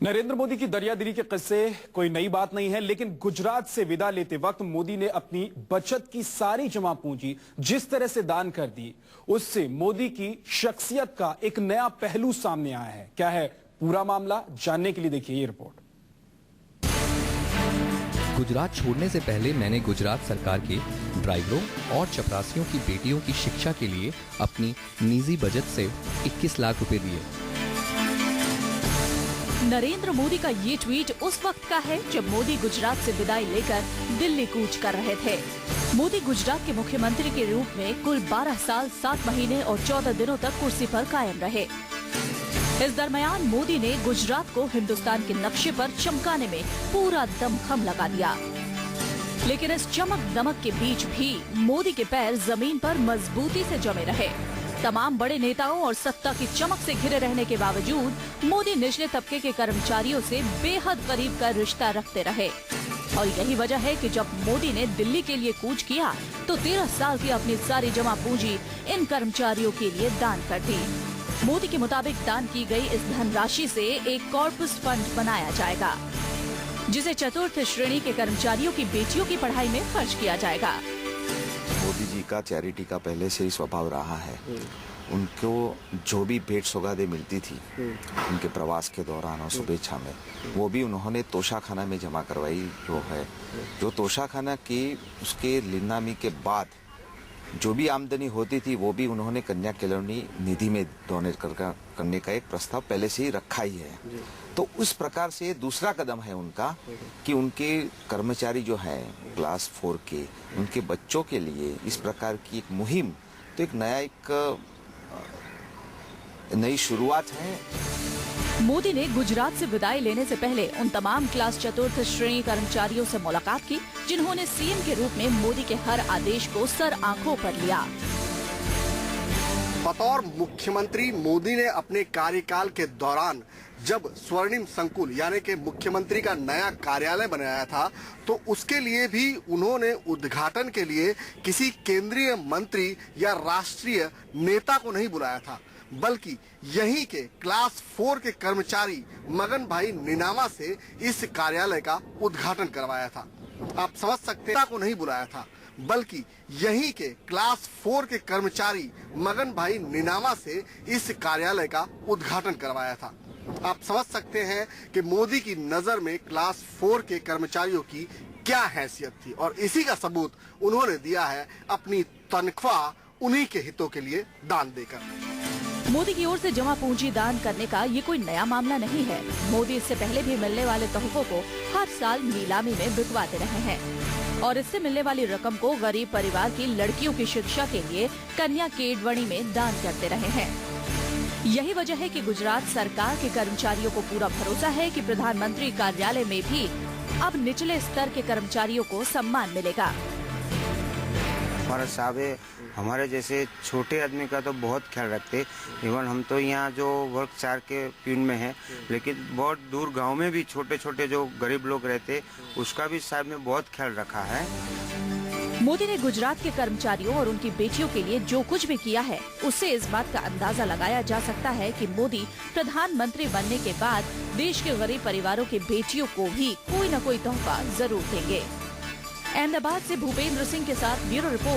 नरेंद्र मोदी की दरियादिली के किस्से कोई नई बात नहीं है, लेकिन गुजरात से विदा लेते वक्त मोदी ने अपनी बचत की सारी जमा पूंजी जिस तरह से दान कर दी, उससे मोदी की शख्सियत का एक नया पहलू सामने आया है। क्या है पूरा मामला, जानने के लिए देखिए ये रिपोर्ट। गुजरात छोड़ने से पहले मैंने गुजरात सरकार के ड्राइवरों और चपरासियों की बेटियों की शिक्षा के लिए अपनी निजी बजट से 21 लाख रुपए दिए। नरेंद्र मोदी का ये ट्वीट उस वक्त का है जब मोदी गुजरात से विदाई लेकर दिल्ली कूच कर रहे थे। मोदी गुजरात के मुख्यमंत्री के रूप में कुल 12 साल 7 महीने और 14 दिनों तक कुर्सी पर कायम रहे। इस दरमियान मोदी ने गुजरात को हिंदुस्तान के नक्शे पर चमकाने में पूरा दमखम लगा दिया। लेकिन इस चमक दमक के बीच भी मोदी के पैर जमीन पर मजबूती से जमे रहे। तमाम बड़े नेताओं और सत्ता की चमक से घिरे रहने के बावजूद मोदी निचले तबके के कर्मचारियों से बेहद करीब का रिश्ता रखते रहे। और यही वजह है कि जब मोदी ने दिल्ली के लिए कूच किया तो 13 साल की अपनी सारी जमा पूंजी इन कर्मचारियों के लिए दान कर दी। मोदी के मुताबिक दान की गई इस धनराशि से एक कॉर्पस फंड बनाया जाएगा, जिसे चतुर्थ श्रेणी के कर्मचारियों की बेटियों की पढ़ाई में खर्च किया जाएगा। मोदी जी का चैरिटी का पहले से ही स्वभाव रहा है। उनको जो भी भेंट सौगातें मिलती थी उनके प्रवास के दौरान और शुभेच्छा में, वो भी उन्होंने तोशाखाना में जमा करवाई। जो तोशाखाना की उसके लीलामी के बाद जो भी आमदनी होती थी वो भी उन्होंने कन्या कल्याणी निधि में डोनेट करने का एक प्रस्ताव पहले से ही रखा ही है। तो उस प्रकार से दूसरा कदम है उनका कि उनके कर्मचारी जो हैं क्लास 4 के, उनके बच्चों के लिए इस प्रकार की एक मुहिम, तो एक नई शुरुआत है। मोदी ने गुजरात से विदाई लेने से पहले उन तमाम क्लास चतुर्थ श्रेणी कर्मचारियों से मुलाकात की जिन्होंने सीएम के रूप में मोदी के हर आदेश को सर आंखों पर लिया। बतौर मुख्यमंत्री मोदी ने अपने कार्यकाल के दौरान जब स्वर्णिम संकुल यानी कि मुख्यमंत्री का नया कार्यालय बनाया था, तो उसके लिए भी उन्होंने उद्घाटन के लिए किसी केंद्रीय मंत्री या राष्ट्रीय नेता को नहीं बुलाया था, बल्कि यहीं के क्लास 4 के कर्मचारी मगन भाई निनामा से इस कार्यालय का उद्घाटन करवाया था। आप समझ सकते हैं, को नहीं बुलाया था, बल्कि यहीं के क्लास 4 के कर्मचारी मगन भाई निनामा से इस कार्यालय का उद्घाटन करवाया था। आप समझ सकते हैं कि मोदी की नजर में क्लास 4 के कर्मचारियों की क्या हैसियत थी, और इसी का सबूत उन्होंने दिया है अपनी तनख्वाह उन्हीं के हितों के लिए दान देकर। मोदी की ओर से जमा पूंजी दान करने का ये कोई नया मामला नहीं है। मोदी इससे पहले भी मिलने वाले तोहफों को हर साल नीलामी में बिकवाते रहे हैं और इससे मिलने वाली रकम को गरीब परिवार की लड़कियों की शिक्षा के लिए कन्या केडवणी में दान करते रहे हैं। यही वजह है कि गुजरात सरकार के कर्मचारियों को पूरा भरोसा है कि प्रधानमंत्री कार्यालय में भी अब निचले स्तर के कर्मचारियों को सम्मान मिलेगा। हमारे साहब हमारे जैसे छोटे आदमी का तो बहुत ख्याल रखते। इवन हम तो यहाँ जो वर्क 4 के पिन में है, लेकिन बहुत दूर गांव में भी छोटे छोटे जो गरीब लोग रहते, उसका भी साहब ने बहुत ख्याल रखा है। मोदी ने गुजरात के कर्मचारियों और उनकी बेटियों के लिए जो कुछ भी किया है, उससे इस बात का अंदाजा लगाया जा सकता है कि मोदी प्रधानमंत्री बनने के बाद देश के गरीब परिवारों के बेटियों को भी कोई न कोई तोहफा जरूर देंगे। अहमदाबाद से भूपेंद्र सिंह के साथ ब्यूरो रिपोर्ट।